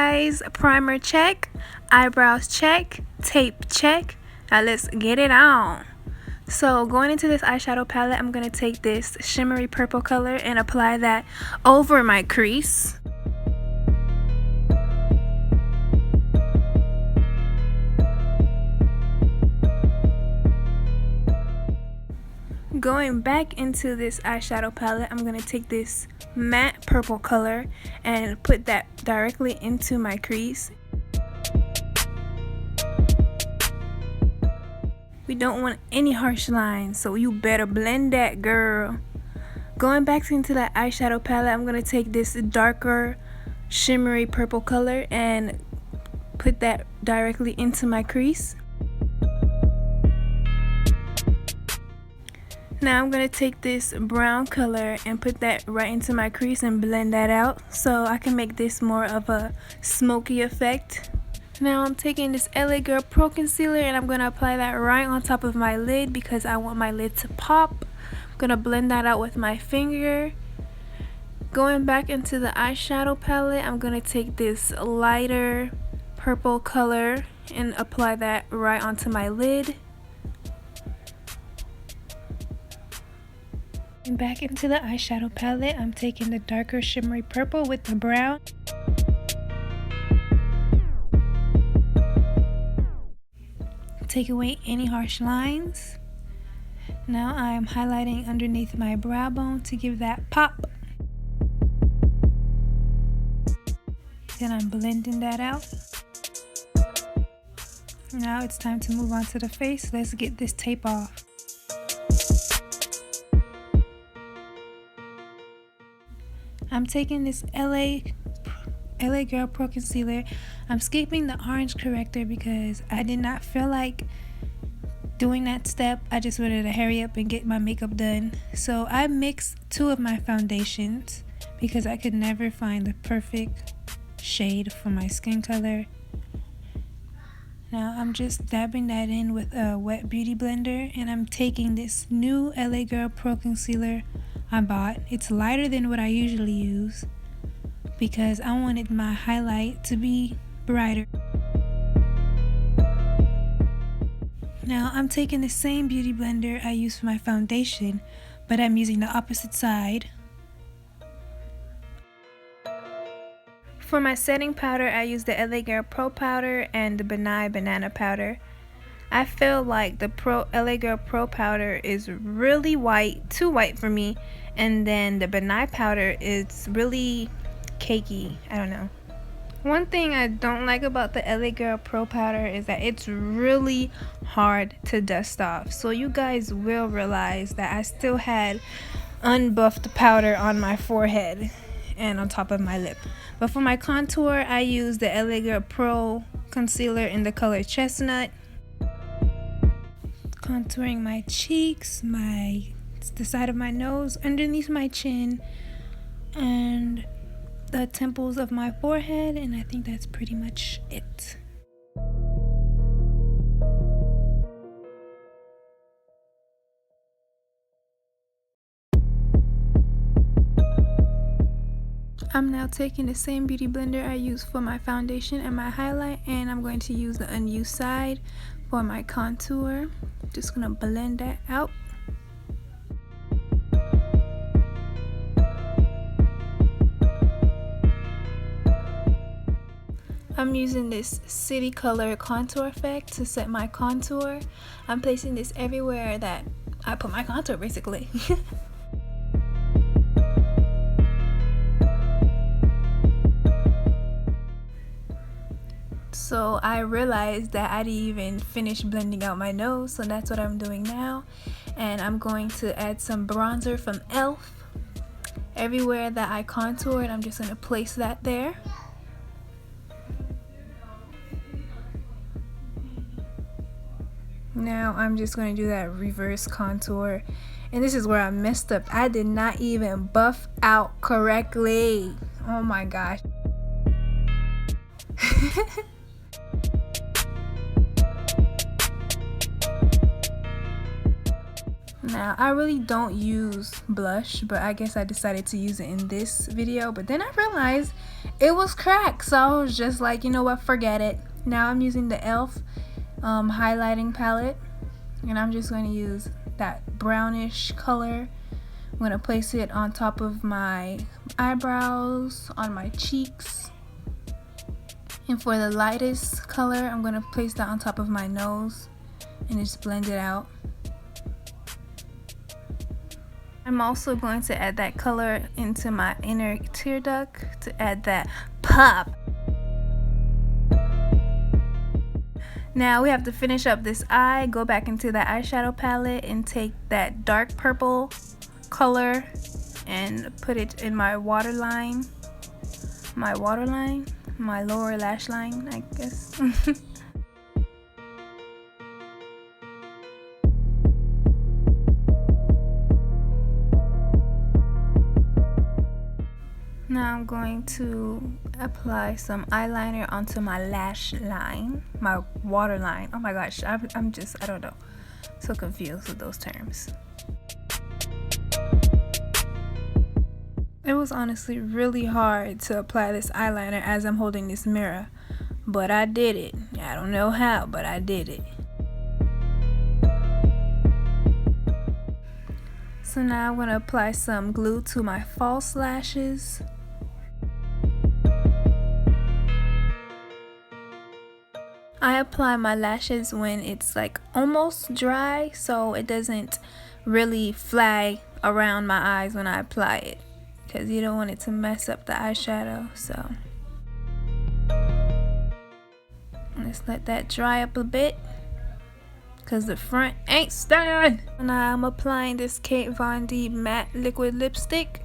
guys, primer check, eyebrows check, tape check. Now let's get it on. So going into this eyeshadow palette, I'm going to take this shimmery purple color and apply that over my crease. Going back into this eyeshadow palette, I'm going to take this matte purple color and put that directly into my crease. We don't want any harsh lines, so you better blend that, girl. Going back into that eyeshadow palette, I'm going to take this darker shimmery purple color and put that directly into my crease. Now I'm going to take this brown color and put that right into my crease and blend that out so I can make this more of a smoky effect. Now I'm taking this LA Girl Pro Concealer and I'm going to apply that right on top of my lid because I want my lid to pop. I'm going to blend that out with my finger. Going back into the eyeshadow palette, I'm going to take this lighter purple color and apply that right onto my lid. And back into the eyeshadow palette, I'm taking the darker shimmery purple with the brown. Take away any harsh lines. Now I am highlighting underneath my brow bone to give that pop. Then I'm blending that out. Now it's time to move on to the face. Let's get this tape off. I'm taking this LA Girl Pro Concealer. I'm skipping the orange corrector because I did not feel like doing that step. I just wanted to hurry up and get my makeup done. So I mixed two of my foundations because I could never find the perfect shade for my skin color. Now I'm just dabbing that in with a wet beauty blender, and I'm taking this new LA Girl Pro Concealer I bought. It's lighter than what I usually use because I wanted my highlight to be brighter. Now I'm taking the same beauty blender I use for my foundation, but I'm using the opposite side. For my setting powder, I use the LA Girl Pro Powder and the Nye Banana Powder. I feel like the LA Girl Pro Powder is really white, too white for me, and then the Beige powder is really cakey. I don't know. One thing I don't like about the LA Girl Pro Powder is that it's really hard to dust off. So you guys will realize that I still had unbuffed powder on my forehead and on top of my lip. But for my contour, I use the LA Girl Pro Concealer in the color Chestnut. Contouring my cheeks, the side of my nose, underneath my chin, and the temples of my forehead, and I think that's pretty much it. I'm now taking the same beauty blender I used for my foundation and my highlight, and I'm going to use the unused side for my contour. Just gonna blend that out. I'm using this City Color contour effect to set my contour. I'm placing this everywhere that I put my contour, basically. So I realized that I didn't even finish blending out my nose, so that's what I'm doing now. And I'm going to add some bronzer from e.l.f. Everywhere that I contoured, I'm just going to place that there. Now I'm just going to do that reverse contour. And this is where I messed up. I did not even buff out correctly. Oh my gosh. Now I really don't use blush, but I guess I decided to use it in this video. But then I realized it was cracked, so I was just like, you know what, forget it. Now I'm using the e.l.f. highlighting palette, and I'm just going to use that brownish color. I'm going to place it on top of my eyebrows, on my cheeks, and for the lightest color I'm going to place that on top of my nose and just blend it out. I'm also going to add that color into my inner tear duct to add that pop. Now we have to finish up this eye. Go back into the eyeshadow palette and take that dark purple color and put it in my waterline, my lower lash line, I guess. Now I'm going to apply some eyeliner onto my lash line, my waterline. Oh my gosh, I'm just, I don't know, so confused with those terms. It was honestly really hard to apply this eyeliner as I'm holding this mirror, but I did it. I don't know how, but I did it. So now I'm going to apply some glue to my false lashes. I apply my lashes when it's like almost dry, so it doesn't really flag around my eyes when I apply it, because you don't want it to mess up the eyeshadow. So let's let that dry up a bit, because the front ain't done. Now I'm applying this Kate Von D matte liquid lipstick.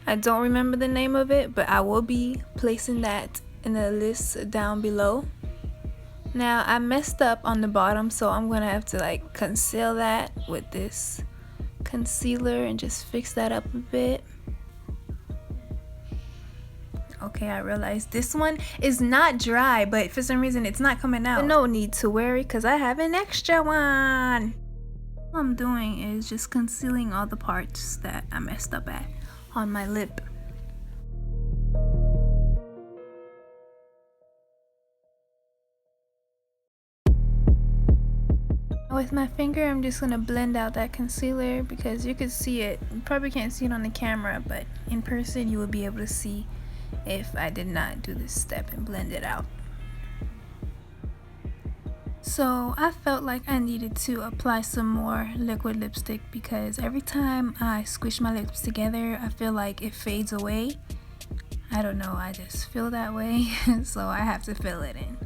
I don't remember the name of it, but I will be placing that in the list down below. Now I messed up on the bottom, so I'm gonna have to like conceal that with this concealer and just fix that up a bit. Okay, I realized this one is not dry, but for some reason it's not coming out. But no need to worry, because I have an extra one. All I'm doing is just concealing all the parts that I messed up at on my lip. With my finger, I'm just going to blend out that concealer, because you can see it. You probably can't see it on the camera, but in person you will be able to see if I did not do this step and blend it out. So I felt like I needed to apply some more liquid lipstick, because every time I squish my lips together, I feel like it fades away. I don't know, I just feel that way. So I have to fill it in.